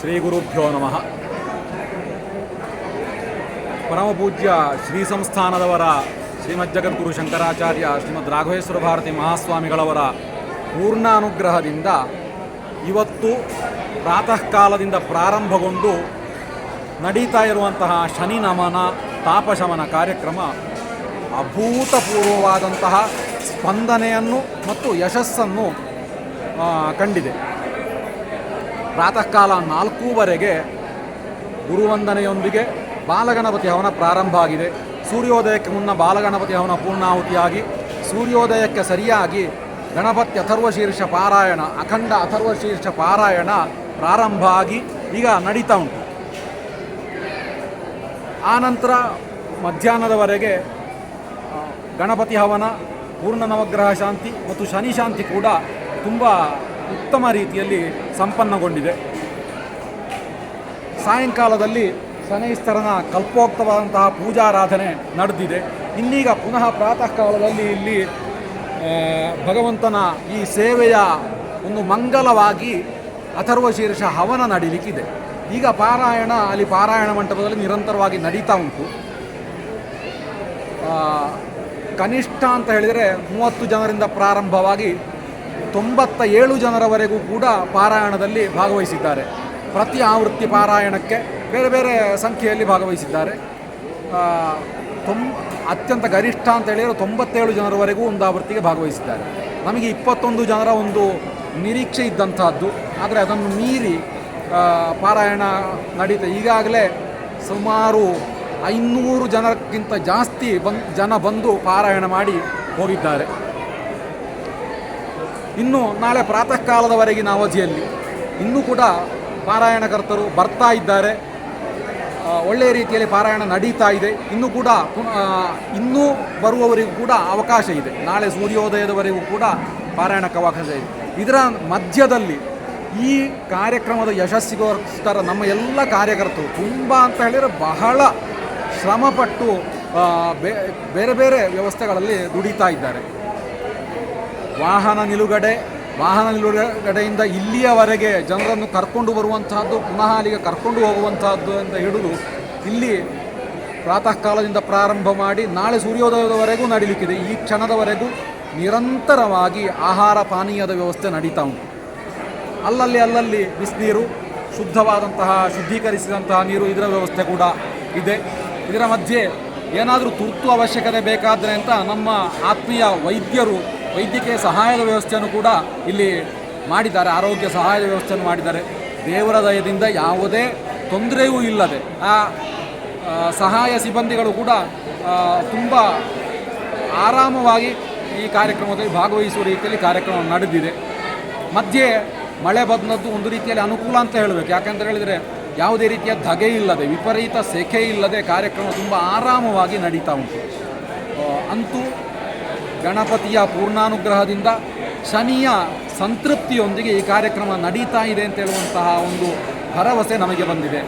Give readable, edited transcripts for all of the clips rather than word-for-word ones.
ಶ್ರೀ ಗುರುಭ್ಯೋ ನಮಃ. ಪರಮಪೂಜ್ಯ ಶ್ರೀ ಸಂಸ್ಥಾನದವರ ಶ್ರೀಮದ್ ಜಗದ್ಗುರು ಶಂಕರಾಚಾರ್ಯ ಶ್ರೀಮದ್ ರಾಘವೇಶ್ವರ ಭಾರತಿ ಮಹಾಸ್ವಾಮಿಗಳವರ ಪೂರ್ಣ ಅನುಗ್ರಹದಿಂದ ಇವತ್ತು ಪ್ರಾತಃ ಕಾಲದಿಂದ ಪ್ರಾರಂಭಗೊಂಡು ನಡೀತಾ ಇರುವಂತಹ ಶನಿ ನಮನ ತಾಪಶಮನ ಕಾರ್ಯಕ್ರಮ ಅಭೂತಪೂರ್ವವಾದಂತಹ ಸ್ಪಂದನೆಯನ್ನು ಮತ್ತು ಯಶಸ್ಸನ್ನು ಕಂಡಿದೆ. ಪ್ರಾತಃ ಕಾಲ 4:00 ಗುರುವಂದನೆಯೊಂದಿಗೆ ಬಾಲಗಣಪತಿ ಹವನ ಪ್ರಾರಂಭ ಆಗಿದೆ. ಸೂರ್ಯೋದಯಕ್ಕೆ ಮುನ್ನ ಬಾಲಗಣಪತಿ ಹವನ ಪೂರ್ಣಾಹುತಿಯಾಗಿ ಸೂರ್ಯೋದಯಕ್ಕೆ ಸರಿಯಾಗಿ ಗಣಪತಿ ಅಥರ್ವಶೀರ್ಷ ಪಾರಾಯಣ, ಅಖಂಡ ಅಥರ್ವಶೀರ್ಷ ಪಾರಾಯಣ ಪ್ರಾರಂಭ ಆಗಿ ಈಗ ನಡೀತಾ ಉಂಟು. ಆನಂತರ ಮಧ್ಯಾಹ್ನದವರೆಗೆ ಗಣಪತಿ ಹವನ, ಪೂರ್ಣ ನವಗ್ರಹ ಶಾಂತಿ ಮತ್ತು ಶನಿ ಶಾಂತಿ ಕೂಡ ತುಂಬ ಉತ್ತಮ ರೀತಿಯಲ್ಲಿ ಸಂಪನ್ನಗೊಂಡಿದೆ. ಸಾಯಂಕಾಲದಲ್ಲಿ ಶನೈಸ್ತರನ ಕಲ್ಪೋಕ್ತವಾದಂತಹ ಪೂಜಾರಾಧನೆ ನಡೆದಿದೆ. ಇನ್ನೀಗ ಪುನಃ ಪ್ರಾತಃ ಕಾಲದಲ್ಲಿ ಇಲ್ಲಿ ಭಗವಂತನ ಈ ಸೇವೆಯ ಒಂದು ಮಂಗಲವಾಗಿ ಅಥರ್ವಶೀರ್ಷ ಹವನ ನಡೀಲಿಕ್ಕಿದೆ. ಈಗ ಪಾರಾಯಣ ಅಲ್ಲಿ ಪಾರಾಯಣ ಮಂಟಪದಲ್ಲಿ ನಿರಂತರವಾಗಿ ನಡೀತಾ ಉಂಟು. ಕನಿಷ್ಠ ಅಂತ ಹೇಳಿದರೆ 30 ಜನರಿಂದ ಪ್ರಾರಂಭವಾಗಿ 97 ಜನರವರೆಗೂ ಕೂಡ ಪಾರಾಯಣದಲ್ಲಿ ಭಾಗವಹಿಸಿದ್ದಾರೆ. ಪ್ರತಿ ಆವೃತ್ತಿ ಪಾರಾಯಣಕ್ಕೆ ಬೇರೆ ಬೇರೆ ಸಂಖ್ಯೆಯಲ್ಲಿ ಭಾಗವಹಿಸಿದ್ದಾರೆ. ಅತ್ಯಂತ ಗರಿಷ್ಠ ಅಂತ ಹೇಳಿದರೆ 97 ಜನರವರೆಗೂ ಒಂದು ಆವೃತ್ತಿಗೆ ಭಾಗವಹಿಸಿದ್ದಾರೆ. ನಮಗೆ 21 ಜನರ ಒಂದು ನಿರೀಕ್ಷೆ ಇದ್ದಂಥದ್ದು, ಆದರೆ ಅದನ್ನು ಮೀರಿ ಪಾರಾಯಣ ನಡೀತಾ ಈಗಾಗಲೇ ಸುಮಾರು 500 ಜನಕ್ಕಿಂತ ಜಾಸ್ತಿ ಜನ ಬಂದು ಪಾರಾಯಣ ಮಾಡಿ ಹೋಗಿದ್ದಾರೆ. ಇನ್ನು ನಾಳೆ ಪ್ರಾತಃ ಕಾಲದವರೆಗಿನ ಅವಧಿಯಲ್ಲಿ ಇನ್ನೂ ಕೂಡ ಪಾರಾಯಣಕರ್ತರು ಬರ್ತಾ ಇದ್ದಾರೆ. ಒಳ್ಳೆಯ ರೀತಿಯಲ್ಲಿ ಪಾರಾಯಣ ನಡೀತಾ ಇದೆ. ಇನ್ನೂ ಬರುವವರಿಗೂ ಕೂಡ ಅವಕಾಶ ಇದೆ. ನಾಳೆ ಸೂರ್ಯೋದಯದವರೆಗೂ ಕೂಡ ಪಾರಾಯಣಕ್ಕೆ ಅವಕಾಶ ಇದೆ. ಇದರ ಮಧ್ಯದಲ್ಲಿ ಈ ಕಾರ್ಯಕ್ರಮದ ಯಶಸ್ಸಿಗೋಸ್ಕರ ನಮ್ಮ ಎಲ್ಲ ಕಾರ್ಯಕರ್ತರು ತುಂಬ ಅಂತ ಹೇಳಿದರೆ ಬಹಳ ಶ್ರಮಪಟ್ಟು ಬೇರೆ ಬೇರೆ ವ್ಯವಸ್ಥೆಗಳಲ್ಲಿ ದುಡಿತಾ ಇದ್ದಾರೆ. ವಾಹನ ನಿಲುಗಡೆಯಿಂದ ಇಲ್ಲಿಯವರೆಗೆ ಜನರನ್ನು ಕರ್ಕೊಂಡು ಬರುವಂತಹದ್ದು, ಪುನಃ ಅಲ್ಲಿಗೆ ಕರ್ಕೊಂಡು ಹೋಗುವಂತಹದ್ದು ಅಂತ ಹಿಡಿದು ಇಲ್ಲಿ ಪ್ರಾತಃ ಕಾಲದಿಂದ ಪ್ರಾರಂಭ ಮಾಡಿ ನಾಳೆ ಸೂರ್ಯೋದಯದವರೆಗೂ ನಡೀಲಿಕ್ಕಿದೆ. ಈ ಕ್ಷಣದವರೆಗೂ ನಿರಂತರವಾಗಿ ಆಹಾರ ಪಾನೀಯದ ವ್ಯವಸ್ಥೆ ನಡೀತಾ ಉಂಟು. ಅಲ್ಲಲ್ಲಿ ಬಿಸಿನೀರು, ಶುದ್ಧವಾದಂತಹ ಶುದ್ಧೀಕರಿಸಿದಂತಹ ನೀರು, ಇದರ ವ್ಯವಸ್ಥೆ ಕೂಡ ಇದೆ. ಇದರ ಮಧ್ಯೆ ಏನಾದರೂ ತುರ್ತು ಅವಶ್ಯಕತೆ ಬೇಕಾದರೆ ಅಂತ ನಮ್ಮ ಆತ್ಮೀಯ ವೈದ್ಯಕೀಯ ಸಹಾಯದ ವ್ಯವಸ್ಥೆಯನ್ನು ಕೂಡ ಇಲ್ಲಿ ಮಾಡಿದ್ದಾರೆ. ಆರೋಗ್ಯ ಸಹಾಯದ ವ್ಯವಸ್ಥೆಯನ್ನು ಮಾಡಿದ್ದಾರೆ. ದೇವರ ದಯದಿಂದ ಯಾವುದೇ ತೊಂದರೆಯೂ ಇಲ್ಲದೆ ಆ ಸಹಾಯ ಸಿಬ್ಬಂದಿಗಳು ಕೂಡ ತುಂಬ ಆರಾಮವಾಗಿ ಈ ಕಾರ್ಯಕ್ರಮದಲ್ಲಿ ಭಾಗವಹಿಸುವ ರೀತಿಯಲ್ಲಿ ಕಾರ್ಯಕ್ರಮ ನಡೆದಿದೆ. ಮಧ್ಯೆ ಮಳೆ ಬಂದದ್ದು ಒಂದು ರೀತಿಯಲ್ಲಿ ಅನುಕೂಲ ಅಂತ ಹೇಳಬೇಕು. ಯಾಕಂತ ಹೇಳಿದರೆ ಯಾವುದೇ ರೀತಿಯ ಧಗೆ ಇಲ್ಲದೆ, ವಿಪರೀತ ಸೆಕೆ ಇಲ್ಲದೆ ಕಾರ್ಯಕ್ರಮ ತುಂಬ ಆರಾಮವಾಗಿ ನಡೀತಾ ಉಂಟು. ಅಂತೂ ಗಣಪತಿಯ ಪೂರ್ಣಾನುಗ್ರಹದಿಂದ ಶನಿಯ ಸಂತೃಪ್ತಿಯೊಂದಿಗೆ ಈ ಕಾರ್ಯಕ್ರಮ ನಡೀತಾ ಇದೆ ಅಂತ ಹೇಳುವಂತಹ ಒಂದು ಭರವಸೆ ನಮಗೆ ಬಂದಿದೆ.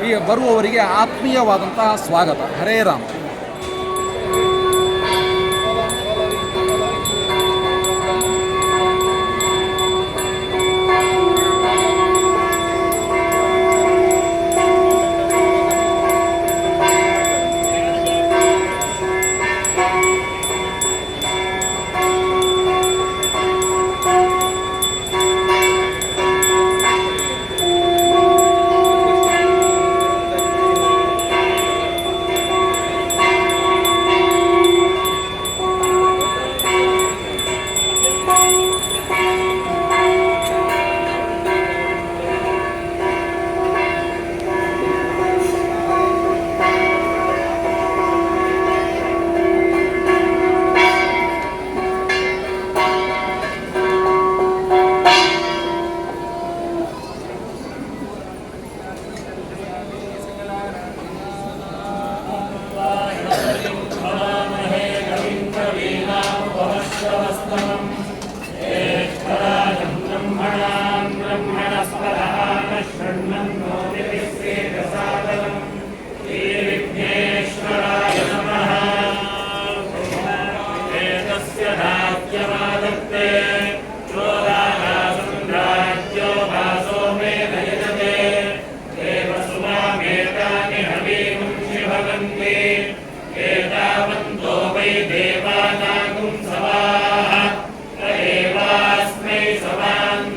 ಈ ಬರುವವರಿಗೆ ಆತ್ಮೀಯವಾದಂತಹ ಸ್ವಾಗತ. ಹರೇ ರಾಮ.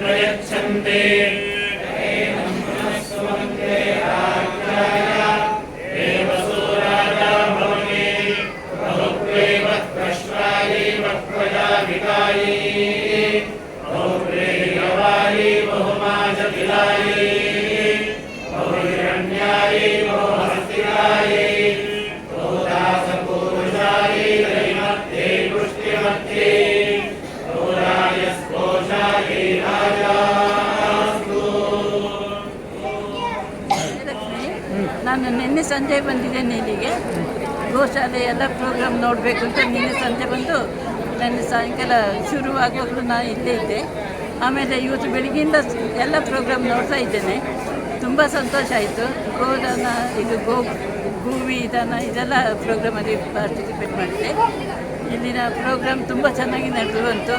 प्रयच्छन्ते देवसूराजा भवने बहुप्रेम प्रश्वायै वक्प्रजाभिकायै बहुप्रेयवायै बहुमाजतिलायै बहुहिरण्यायै बहुहस्तिकायै बहुदासपूरुषायै दैमत्यै पुष्टिमत्यै बहुराजस्पोषायै राजास्तु. ನಾನು ನಿನ್ನೆ ಸಂಜೆ ಬಂದಿದ್ದೇನೆ ಇಲ್ಲಿಗೆ. ಗೋಶಾಲೆ ಎಲ್ಲ ಪ್ರೋಗ್ರಾಮ್ ನೋಡಬೇಕು ಅಂತ ನಿನ್ನೆ ಸಂಜೆ ಬಂದು ನನ್ನ ಸಾಯಂಕಾಲ ಶುರುವಾಗುವಾಗಲೂ ನಾನು ಇಲ್ಲೇ ಇದ್ದೆ. ಆಮೇಲೆ ಇವತ್ತು ಬೆಳಗ್ಗೆಯಿಂದ ಎಲ್ಲ ಪ್ರೋಗ್ರಾಮ್ ನೋಡ್ತಾ ಇದ್ದೇನೆ. ತುಂಬ ಸಂತೋಷ ಆಯಿತು. ಗೋದಾನ ಇದು ಗೋವಿದಾನ ಇದೆಲ್ಲ ಪ್ರೋಗ್ರಾಮಲ್ಲಿ ಪಾರ್ಟಿಸಿಪೇಟ್ ಮಾಡಿದೆ. ಇಲ್ಲಿನ ಪ್ರೋಗ್ರಾಮ್ ತುಂಬ ಚೆನ್ನಾಗಿ ನಡೆದು ಬಂತು.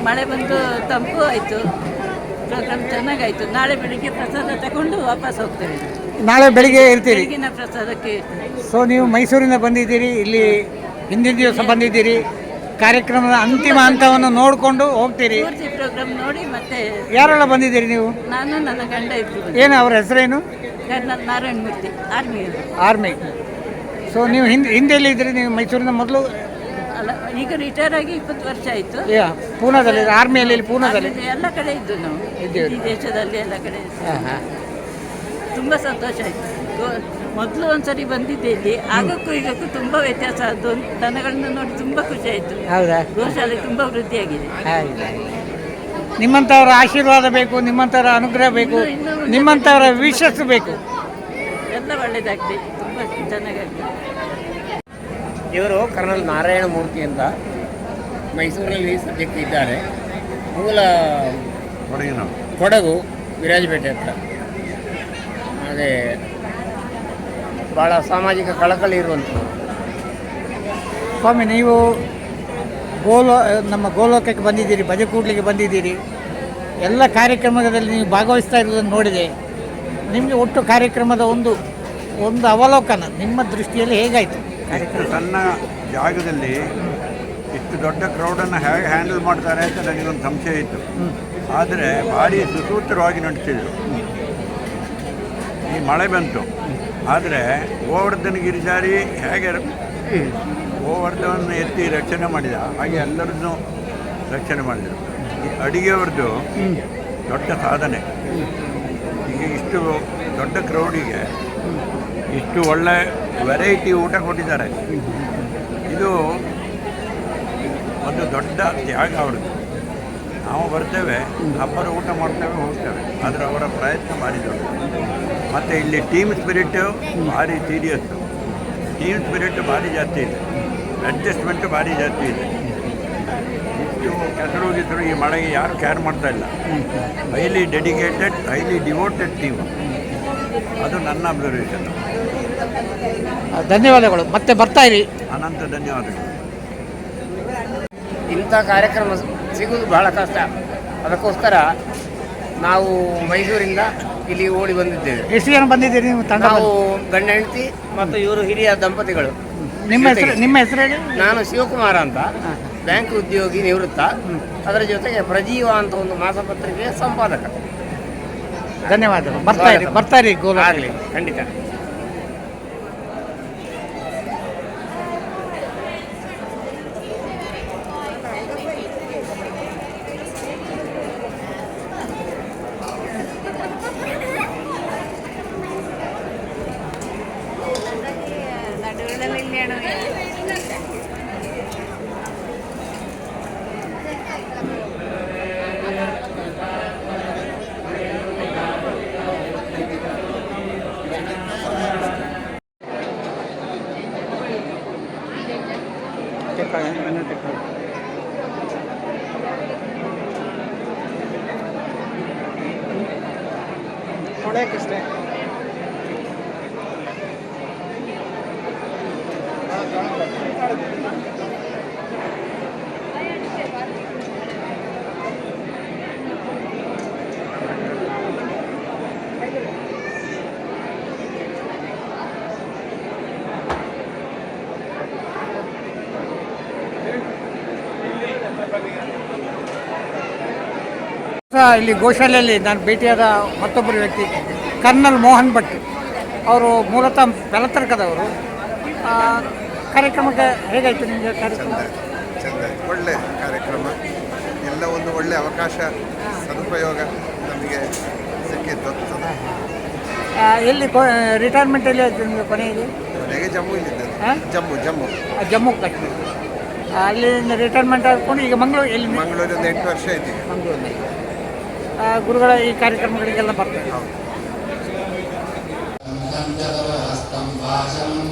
ಮಳೆ ಬಂದು ತಂಪು ಆಯಿತು. ಪ್ರೋಗ್ರಾಮ್ ಚೆನ್ನಾಗಾಯಿತು. ನಾಳೆ ಬೆಳಿಗ್ಗೆ ಪ್ರಸಾದ ತಗೊಂಡು ವಾಪಸ್ ಹೋಗ್ತೇವೆ. ನಾಳೆ ಬೆಳಿಗ್ಗೆ ಇರ್ತೀರಿ? ಬೆಳಗಿನ ಪ್ರಸಾದಕ್ಕೆ ಇರ್ತೇವೆ. ಸೊ ನೀವು ಮೈಸೂರಿಂದ ಬಂದಿದ್ದೀರಿ, ಇಲ್ಲಿ ಹಿಂದಿನ ದಿವಸ ಬಂದಿದ್ದೀರಿ, ಕಾರ್ಯಕ್ರಮದ ಅಂತಿಮ ಹಂತವನ್ನು ನೋಡಿಕೊಂಡು ಹೋಗ್ತೀರಿ. ಪೂರ್ತಿ ಪ್ರೋಗ್ರಾಮ್ ನೋಡಿ ಮತ್ತೆ ಯಾರೆಲ್ಲ ಬಂದಿದ್ದೀರಿ ನೀವು? ನಾನು ನನ್ನ ಗಂಡ ಇಬ್ಬರು. ಏನು ಅವ್ರ ಹೆಸರೇನು? Kernel Narayana Murthy, army. So ನೀವು ಹಿಂದೆಲ್ಲಿ ಇದ್ರಿ? ನೀವು ಮೈಸೂರಿನ ಮೊದಲು? ಅಲ್ಲ, ಈಗ ರಿಟೈರ್ ಆಗಿ 20 ವರ್ಷ ಆಯಿತು. ಪೂನಾದಲ್ಲಿ ಆರ್ಮಿಯಲ್ಲಿ? ಪೂನಾದಲ್ಲಿ ಎಲ್ಲ ಕಡೆ ಇದ್ದು ನಾವು ಈ ದೇಶದಲ್ಲಿ ಎಲ್ಲ ಕಡೆ ತುಂಬ ಸಂತೋಷ ಆಯಿತು. ಮೊದಲು ಒಂದ್ಸರಿ ಬಂದಿದ್ದೆ ಇಲ್ಲಿ, ಆಗಕ್ಕೂ ಈಗಕ್ಕೂ ತುಂಬ ವ್ಯತ್ಯಾಸ. ಅದು ದನಗಳನ್ನ ನೋಡಿ ತುಂಬ ಖುಷಿ ಆಯಿತು. ಹೌದಾ? ಗೋಶಾಲೆ ತುಂಬ ವೃದ್ಧಿಯಾಗಿದೆ. ನಿಮ್ಮಂಥವರ ಆಶೀರ್ವಾದ ಬೇಕು, ನಿಮ್ಮಂಥವರ ಅನುಗ್ರಹ ಬೇಕು, ನಿಮ್ಮಂಥವರ ವಿಶಸ್ ಬೇಕು. ಎಲ್ಲ ಒಳ್ಳೆಯದಾಗಲಿ, ತುಂಬ ಚೆನ್ನಾಗಾಗಲಿ. ಇವರು ಕರ್ನಲ್ ನಾರಾಯಣ ಮೂರ್ತಿ ಅಂತ ಮೈಸೂರಲ್ಲಿ ಸದ್ಯಕ್ಕೆ ಇದ್ದಾರೆ. ಮೂಲ ಕೊಡಗು, ವಿರಾಜಪೇಟೆ ಹತ್ರ. ಅದೇ ಭಾಳ ಸಾಮಾಜಿಕ ಕಳಕಳಿ ಇರುವಂಥದ್ದು. ಸ್ವಾಮಿ, ನೀವು ನಮ್ಮ ಗೋಲೋಕಕ್ಕೆ ಬಂದಿದ್ದೀರಿ, ಭಜೆ ಕೂಡ್ಲಿಕ್ಕೆ ಬಂದಿದ್ದೀರಿ. ಎಲ್ಲ ಕಾರ್ಯಕ್ರಮದಲ್ಲಿ ನೀವು ಭಾಗವಹಿಸ್ತಾ ಇರೋದನ್ನು ನೋಡಿದೆ. ನಿಮಗೆ ಒಟ್ಟು ಕಾರ್ಯಕ್ರಮದ ಒಂದು ಅವಲೋಕನ ನಿಮ್ಮ ದೃಷ್ಟಿಯಲ್ಲಿ ಹೇಗಾಯಿತು? ಇಷ್ಟು ಸಣ್ಣ ಜಾಗದಲ್ಲಿ ಇಷ್ಟು ದೊಡ್ಡ ಕ್ರೌಡನ್ನು ಹೇಗೆ ಹ್ಯಾಂಡಲ್ ಮಾಡ್ತಾರೆ ಅಂತ ನನಗೊಂದು ಸಂಶಯ ಇತ್ತು. ಆದರೆ ಭಾರಿ ಸುಸೂತ್ರವಾಗಿ ನಡೆಸಿದರು. ಈ ಮಳೆ ಬಂತು, ಆದರೆ ಗೋವರ್ಧನ ಗಿರಿಜಾರಿ ಹೇಗೆ ಗೋವರ್ಧನ ಎತ್ತಿ ರಕ್ಷಣೆ ಮಾಡಿದ ಹಾಗೆ ಎಲ್ಲರನ್ನೂ ರಕ್ಷಣೆ ಮಾಡಿದರು. ಈ ಅಡಿಗೆಯವ್ರದ್ದು ದೊಡ್ಡ ಸಾಧನೆ. ಈಗ ಇಷ್ಟು ದೊಡ್ಡ ಕ್ರೌಡಿಗೆ ಇಷ್ಟು ಒಳ್ಳೆ ವೆರೈಟಿ ಊಟ ಕೊಟ್ಟಿದ್ದಾರೆ. ಇದು ಒಂದು ದೊಡ್ಡ ತ್ಯಾಗ ಅವ್ರದ್ದು. ನಾವು ಬರ್ತೇವೆ, ಹಬ್ಬದ ಊಟ ಮಾಡ್ತೇವೆ, ಹೋಗ್ತೇವೆ, ಆದರೆ ಅವರ ಪ್ರಯತ್ನ ಭಾರಿ ದೊಡ್ಡ. ಮತ್ತು ಇಲ್ಲಿ ಟೀಮ್ ಸ್ಪಿರಿಟ್ಟು ಭಾರಿ ಸೀರಿಯಸ್ಸು. ಟೀಮ್ ಸ್ಪಿರಿಟ್ ಭಾರಿ ಜಾಸ್ತಿ ಇದೆ, ಅಡ್ಜಸ್ಟ್ಮೆಂಟು ಭಾರಿ ಜಾಸ್ತಿ ಇದೆ. ಇಷ್ಟು ಕೆಸರು ಈ ಮಳೆಗೆ ಯಾರು ಕೇರ್ ಮಾಡ್ತಾ ಇಲ್ಲ. Highly dedicated, highly devoted team. ಅದು ನನ್ನ ಅಬ್ಸರ್ವೇಷನ್. ಧನ್ಯವಾದಗಳು. ಮತ್ತೆ ಬರ್ತಾ ಇರಿ. ಅನಂತ ಧನ್ಯವಾದಗಳು. ಇಂಥ ಕಾರ್ಯಕ್ರಮ ಸಿಗೋದು ಬಹಳ ಕಷ್ಟ. ಅದಕ್ಕೋಸ್ಕರ ನಾವು ಮೈಸೂರಿಂದ ಇಲ್ಲಿ ಓಡಿ ಬಂದಿದ್ದೇವೆ. ಎಷ್ಟು ಜನ ಬಂದಿದ್ದೀರಿ ನೀವು ತಂಡ? ನಾವು ಗಂಡ ಹೆಂಡತಿ ಮತ್ತು ಇವರು ಹಿರಿಯ ದಂಪತಿಗಳು. ನಿಮ್ಮ ಹೆಸರು ಹೇಳಿ? ನಾನು ಶಿವಕುಮಾರ ಅಂತ, ಬ್ಯಾಂಕ್ ಉದ್ಯೋಗಿ ನಿವೃತ್ತ. ಅದರ ಜೊತೆಗೆ ಪ್ರಜೀವ ಅಂತ ಒಂದು ಮಾಸಪತ್ರಿಕೆಯ ಸಂಪಾದಕ. ಧನ್ಯವಾದಗಳು. ಬರ್ತಾ ಇರಿ ಗೋಲ. ಆಗಲಿ, ಖಂಡಿತ. ಇಲ್ಲಿ ಗೋಶಾಲೆಯಲ್ಲಿ ನಾನು ಭೇಟಿಯಾದ ಮತ್ತೊಬ್ಬರು ವ್ಯಕ್ತಿ ಕರ್ನಲ್ ಮೋಹನ್ ಭಟ್. ಅವರು ಮೂಲತಃ ಬೆಲತರ್ಕದವರು. ಕಾರ್ಯಕ್ರಮಕ್ಕೆ ಹೇಗಾಯಿತು ನಿಮಗೆ ಕಾರ್ಯಕ್ರಮ? ಚಂದ ಒಳ್ಳೆ ಕಾರ್ಯಕ್ರಮ, ಎಲ್ಲ ಒಂದು ಒಳ್ಳೆ ಅವಕಾಶ ಸದುಪಯೋಗ ನಮಗೆ ಸಿಕ್ಕಿತ್ತು. ಎಲ್ಲಿ ರಿಟೈರ್ಮೆಂಟಲ್ಲಿ ಆಯಿತು ನಿಮಗೆ ಕೊನೆಗೆ? ಕೊನೆಗೆ ಜಮ್ಮುವಿಲಿದ್ದೆ. ಹಾಂ, ಜಮ್ಮು ಕಾಶ್ಮೀರ. ಅಲ್ಲಿಂದ ರಿಟೈರ್ಮೆಂಟ್ ಆದ್ಕೊಂಡು ಈಗ ಮಂಗಳೂರು. ಎಲ್ಲಿ? ಮಂಗಳೂರಿಂದ 8 ವರ್ಷ ಆಯ್ತು ಈಗ. ಮಂಗಳೂರಿನಲ್ಲಿ ಗುರುಗಳ ಈ ಕಾರ್ಯಕ್ರಮಗಳಿಗೆಲ್ಲ ಬರ್ತಾರೆ. ಹಸ್తం ಭಾಷಣಂ